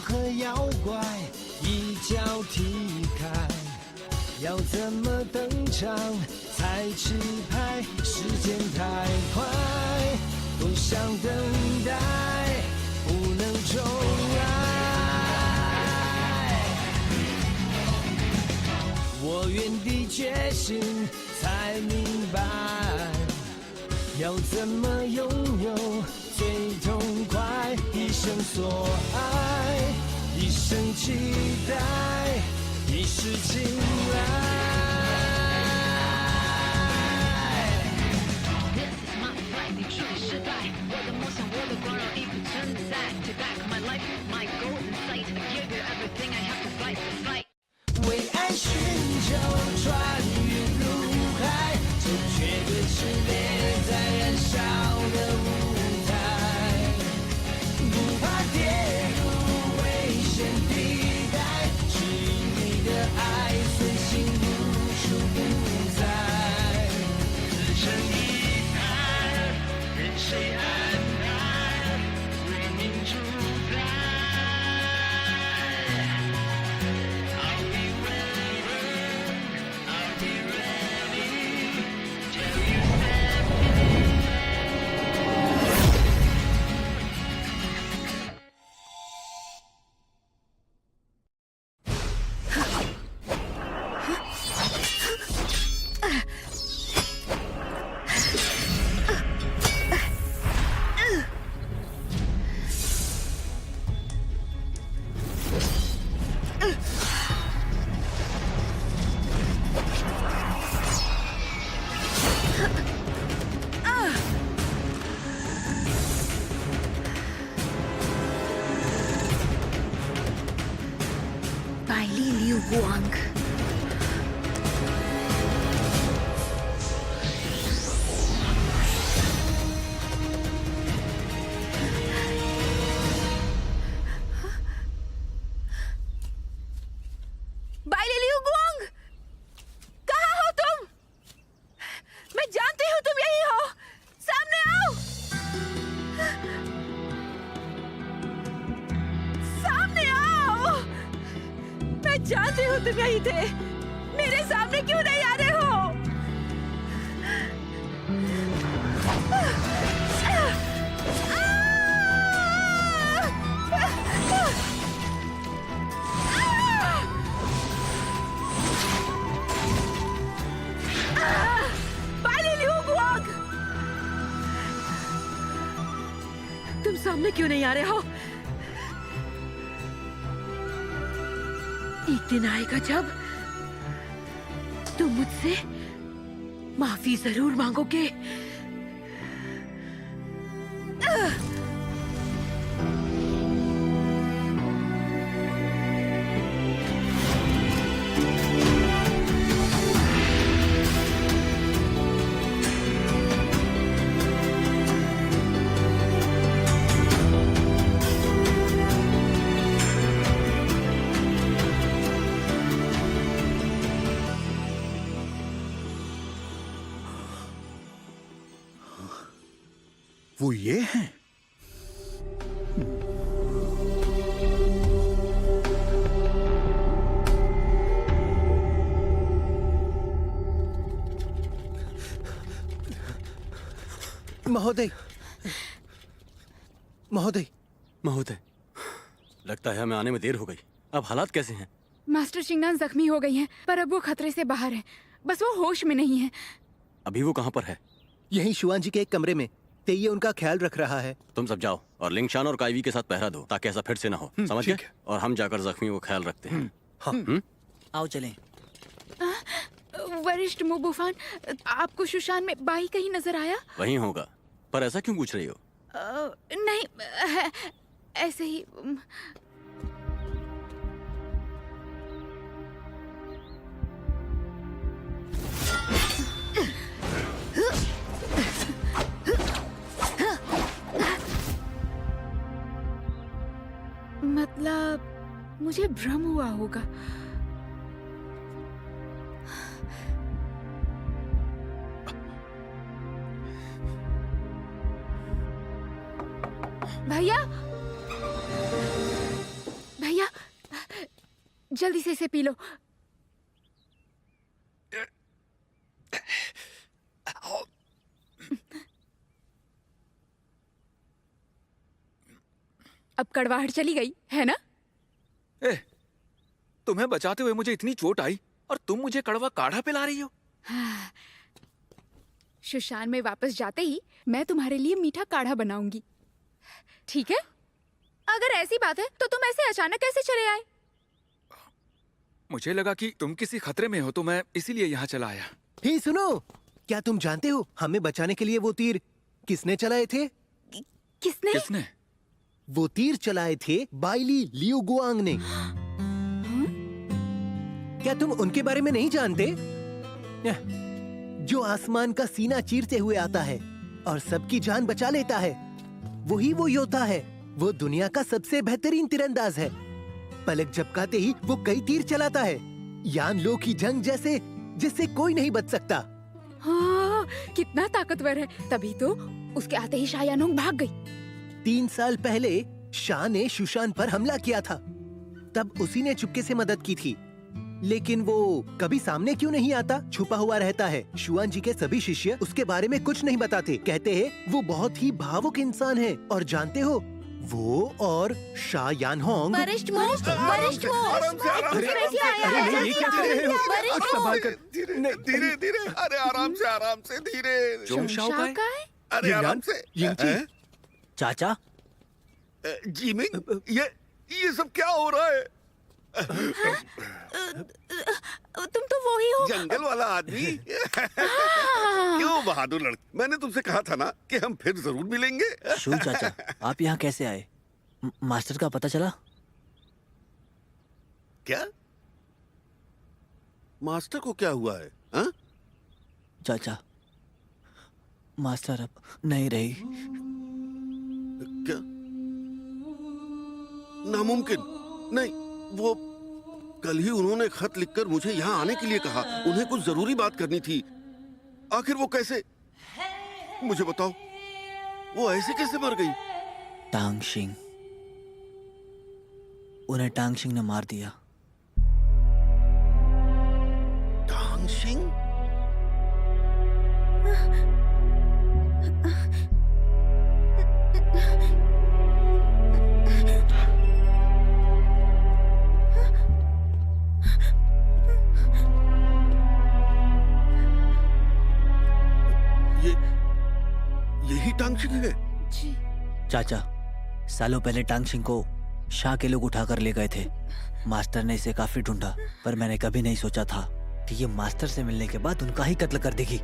和妖怪一脚踢开，要怎么登场才吃牌？时间太快，多想等待，不能重来。我原地觉醒，才明白，要怎么拥有最痛快？一生所爱，一生期待，一世青睐。This is my fight， 你处理失败，我的梦想，我的光荣已不存在。Take back my life, my goal in sight. Give you everything, I have to fight the fight. 为爱寻求穿越入海，这绝对是烈在燃烧的舞台，不怕跌入危险地带，指引你的爱随心无处不在。自成一派，任谁安排，为民主宰。百里流光。बाइली Liu Guang, कहाँ हो तुम? मैं जानती हूँ तुम यही हो, सामने आओ। सामने आओ। मैं जानती हूँ तुम यही थे, मेरे सामने क्यों नहीं आ रहे हो? बाइली लियू गुआंग, तुम सामने क्यों नहीं आ रहे हो? एक दिन आएगा जब तुम मुझसे माफी जरूर मांगोगे। वो ये हैं? महोदय, महोदय, महोदय, लगता है हमें आने में देर हो गई। अब हालात कैसे हैं? मास्टर शिंगनान जख्मी हो गई हैं, पर अब वो खतरे से बाहर है। बस वो होश में नहीं है। अभी वो कहाँ पर है? यहीं शुआन जी के एक कमरे में। तेये उनका ख्याल रख रहा है। तुम सब जाओ और लिंगशान और काइवी के साथ पहरा दो ताकि ऐसा फिर से ना हो। समझ गए? और हम जाकर जख्मी को ख्याल रखते हैं। हाँ। आओ चलें। वरिष्ठ मुबुफान, आपको शुशान में बाई कहीं नजर आया? वहीं होगा, पर ऐसा क्यों पूछ रही हो? नहीं, ऐसे ही। मतलब मुझे भ्रम हुआ होगा। भैया, जल्दी से इसे पी लो। अब कड़वाहट चली गई है ना? ए, तुम्हें बचाते हुए मुझे इतनी चोट आई और तुम मुझे कड़वा काढ़ा पिला रही हो। शुशान में वापस जाते ही मैं तुम्हारे लिए मीठा काढ़ा बनाऊंगी, ठीक है? अगर ऐसी बात है तो तुम ऐसे अचानक कैसे चले आए? मुझे लगा कि तुम किसी खतरे में हो तो मैं इसीलिए यहाँ चला आया। हे सुनो, क्या तुम जानते हो हमें बचाने के लिए वो तीर किसने चलाए थे? किसने? किसने? वो तीर चलाए थे बाइली लियुगुआंग ने। क्या तुम उनके बारे में नहीं जानते? जो आसमान का सीना चीरते हुए आता है और सबकी जान बचा लेता है, वही वो योद्धा है। वो दुनिया का सबसे बेहतरीन तीरंदाज है। पलक झपकाते ही वो कई तीर चलाता है, यान लो की जंग जैसे, जिससे कोई नहीं बच सकता। हाँ, कितना ताकतवर है। तभी तो उसके आते ही शाह यानोंग भाग गई। 3 साल पहले शाह ने शुशान पर हमला किया था, तब उसी ने चुपके से मदद की थी। लेकिन वो कभी सामने क्यों नहीं आता? छुपा हुआ रहता है। शुआन जी के सभी शिष्य उसके बारे में कुछ नहीं बताते। कहते हैं वो बहुत ही भावुक इंसान है। और जानते हो, वो और शाह यानहोंग वरिष्ठ मोस्ट, वरिष्ठ मोस्ट, अरे नहीं, ये क्या कर रहे हो? संभाल कर। धीरे धीरे, अरे आराम से धीरे। जोंगशाओ का है? अरे आराम से। यिंगची। चाचा, जीमिंग, ये सब क्या हो रहा है? तुम तो वो ही हो। जंगल वाला आदमी। क्यों बहादुर लड़के, मैंने तुमसे कहा था ना कि हम फिर जरूर मिलेंगे। शू चाचा, आप यहाँ कैसे आए? मास्टर का पता चला? क्या? मास्टर को क्या हुआ है? हा? चाचा, मास्टर अब नहीं रही। क्या? नामुमकिन नहीं। वो कल ही उन्होंने खत लिखकर मुझे यहाँ आने के लिए कहा। उन्हें कुछ जरूरी बात करनी थी। आखिर वो कैसे? मुझे बताओ, वो ऐसे कैसे मर गई? टांगशिंग, उन्हें टांगशिंग ने मार दिया। टांगशिंग? यही टांगशिंग है? चाचा, सालों पहले टांगशिंग को शाह के लोग उठाकर ले गए थे। मास्टर ने इसे काफी ढूंढा, पर मैंने कभी नहीं सोचा था कि ये मास्टर से मिलने के बाद उनका ही कत्ल कर देगी।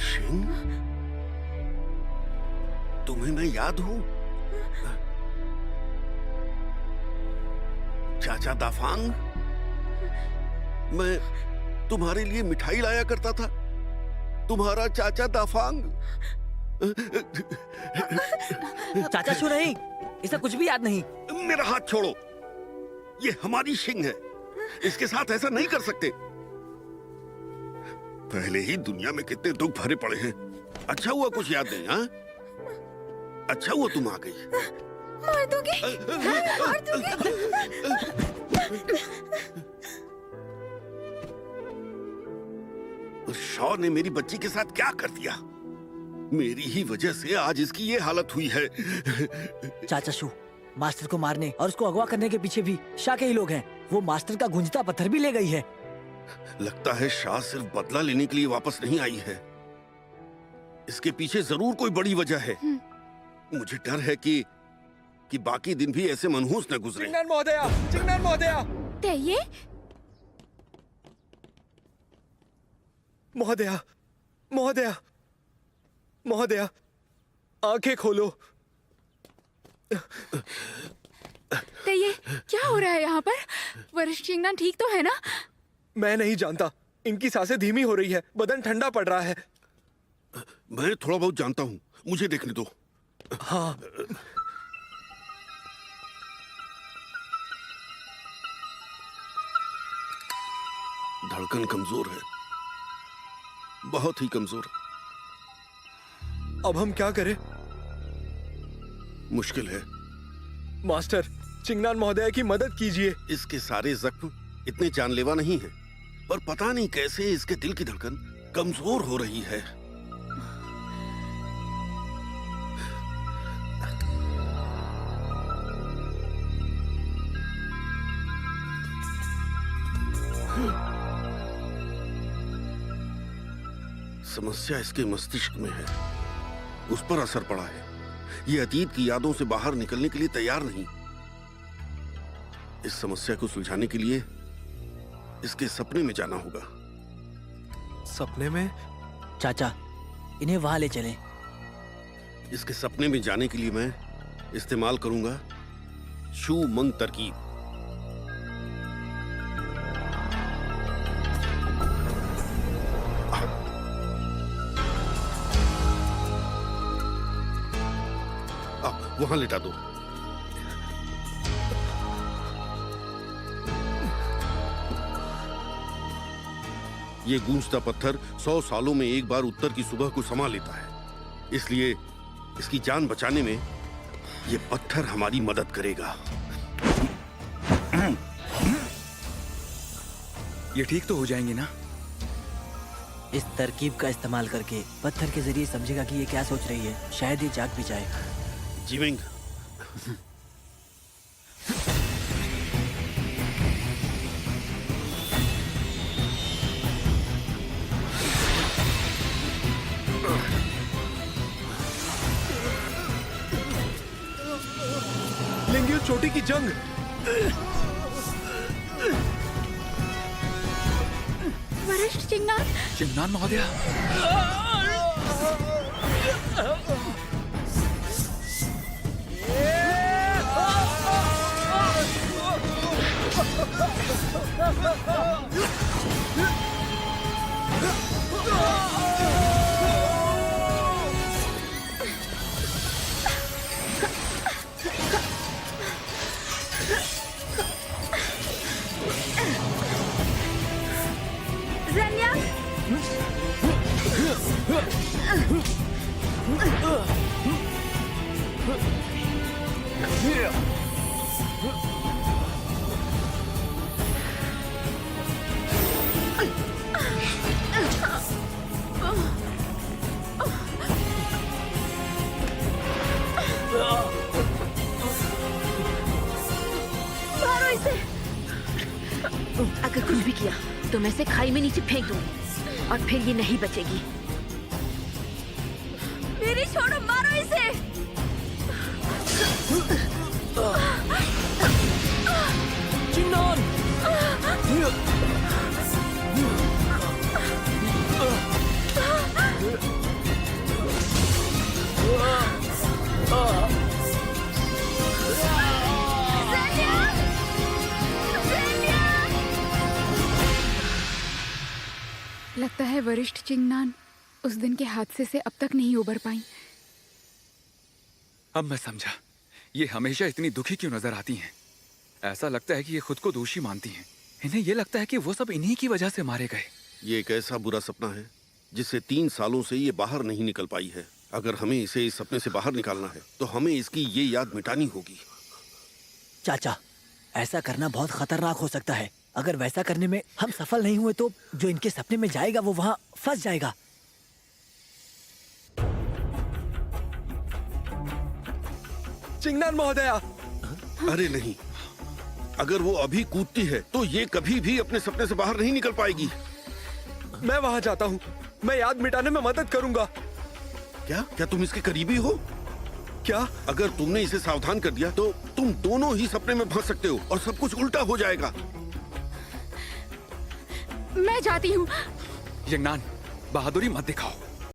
शिंग? तुम्हें मैं याद हूं? चाचा दाफांग, मैं तुम्हारे लिए मिठाई लाया करता था। तुम्हारा चाचा दाफांग। चाचा शू नहीं, इसे कुछ भी याद नहीं। मेरा हाथ छोड़ो। ये हमारी शिंग है, इसके साथ ऐसा नहीं कर सकते। पहले ही दुनिया में कितने दुख भरे पड़े हैं। अच्छा हुआ कुछ याद नहीं। हाँ, अच्छा हुआ तुम आ गई। मार दोगे? मार दोगे? उस शॉ ने मेरी बच्ची के साथ क्या कर दिया? मेरी ही वजह से आज इसकी ये हालत हुई है। चाचा शू, मास्टर को मारने और उसको अगवा करने के पीछे भी शाह के ही लोग हैं। वो मास्टर का गूंजता पत्थर भी ले गई है। लगता है शाह सिर्फ बदला लेने के लिए वापस नहीं आई है। इसके पीछे जरूर कोई बड़ी वजह है। मुझे डर है कि बाकी दिन भी ऐसे मनहूस न गुजरे। चिंगनान महोदया, चिंगनान महोदया, ये महोदया, महोदया, महोदया, आंखें खोलो। ये क्या हो रहा है यहाँ पर? वरिष्ठ चिंगनान ठीक तो है ना? मैं नहीं जानता, इनकी सांसें धीमी हो रही है, बदन ठंडा पड़ रहा है। मैं थोड़ा बहुत जानता हूँ, मुझे देखने दो। हाँ, धड़कन कमजोर है, बहुत ही कमजोर। अब हम क्या करें? मुश्किल है। मास्टर, चिंगनान महोदय की मदद कीजिए। इसके सारे जख्म इतने जानलेवा नहीं हैं, पर पता नहीं कैसे इसके दिल की धड़कन कमजोर हो रही है। समस्या इसके मस्तिष्क में है, उस पर असर पड़ा है। ये अतीत की यादों से बाहर निकलने के लिए तैयार नहीं। इस समस्या को सुलझाने के लिए इसके सपने में जाना होगा। सपने में? चाचा, इन्हें वहां ले चलें। इसके सपने में जाने के लिए मैं इस्तेमाल करूंगा शू मंग तरकीब। वहां लिटा दो। ये गूंजता पत्थर 100 सालों में एक बार उत्तर की सुबह को समा लेता है, इसलिए इसकी जान बचाने में ये पत्थर हमारी मदद करेगा। ये ठीक तो हो जाएंगे ना? इस तरकीब का इस्तेमाल करके पत्थर के जरिए समझेगा कि ये क्या सोच रही है। शायद ये जाग भी जाए। जीविंग, लिंगियो चोटी की जंग। वरिष्ठ चिंगनान। चिंगनान महोदय। मारो इसे। अगर कुछ भी किया तो मैं इसे खाई में नीचे फेंक दूंगी और फिर ये नहीं बचेगी। मेरी छोड़ो, मारो इसे। चिंगनान! लगता है वरिष्ठ चिंगनान उस दिन के हादसे से अब तक नहीं उबर पाई। अब मैं समझा, ये हमेशा इतनी दुखी क्यों नजर आती हैं। ऐसा लगता है कि ये खुद को दोषी मानती हैं। इन्हें ये लगता है कि वो सब इन्हीं की वजह से मारे गए। ये एक ऐसा बुरा सपना है जिससे 3 सालों से ये बाहर नहीं निकल पाई है। अगर हमें इसे इस सपने से बाहर निकालना है तो हमें इसकी ये याद मिटानी होगी। चाचा, ऐसा करना बहुत खतरनाक हो सकता है। अगर वैसा करने में हम सफल नहीं हुए तो जो इनके सपने में जाएगा वो वहां फंस जाएगा। चिंगनान महोदया! अरे नहीं, अगर वो अभी कूदती है तो ये कभी भी अपने सपने से बाहर नहीं निकल पाएगी। मैं वहां जाता हूँ, मैं याद मिटाने में मदद करूंगा। क्या तुम इसके करीबी हो? क्या? अगर तुमने इसे सावधान कर दिया तो तुम दोनों ही सपने में फंस सकते हो और सब कुछ उल्टा हो जाएगा। मैं जाती हूँ। चिंगनान, बहादुरी मत दिखाओ।